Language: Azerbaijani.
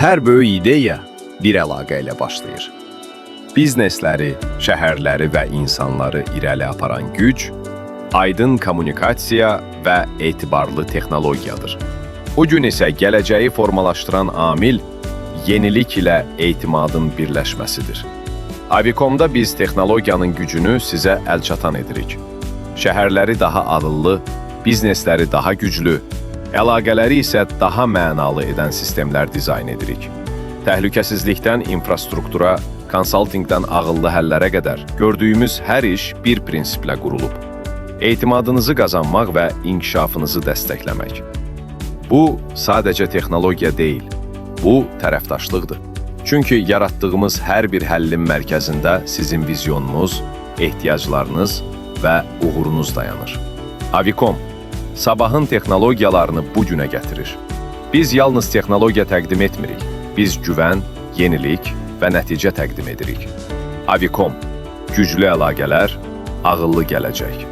Hər böyük ideya bir əlaqə ilə başlayır. Biznesləri, şəhərləri və insanları irəli aparan güc, aydın kommunikasiya və etibarlı texnologiyadır. Bu gün isə gələcəyi formalaşdıran amil yenilik ilə etimadın birləşməsidir. Avicom'da biz texnologiyanın gücünü sizə əlçatan edirik. Şəhərləri daha ağıllı, biznesləri daha güclü, əlaqələri isə daha mənalı edən sistemlər dizayn edirik. Təhlükəsizlikdən infrastruktura, konsaltinqdən ağıllı həllərə qədər gördüyümüz hər iş bir prinsiplə qurulub. Etimadınızı qazanmaq və inkişafınızı dəstəkləmək. Bu, sadəcə texnologiya deyil, bu tərəfdaşlıqdır. Çünki yaratdığımız hər bir həllin mərkəzində sizin vizyonunuz, ehtiyaclarınız və uğurunuz dayanır. Avicom, sabahın texnologiyalarını bu günə gətirir. Biz yalnız texnologiya təqdim etmirik, biz güvən, yenilik və nəticə təqdim edirik. Avicom, güclü əlaqələr, ağıllı gələcək.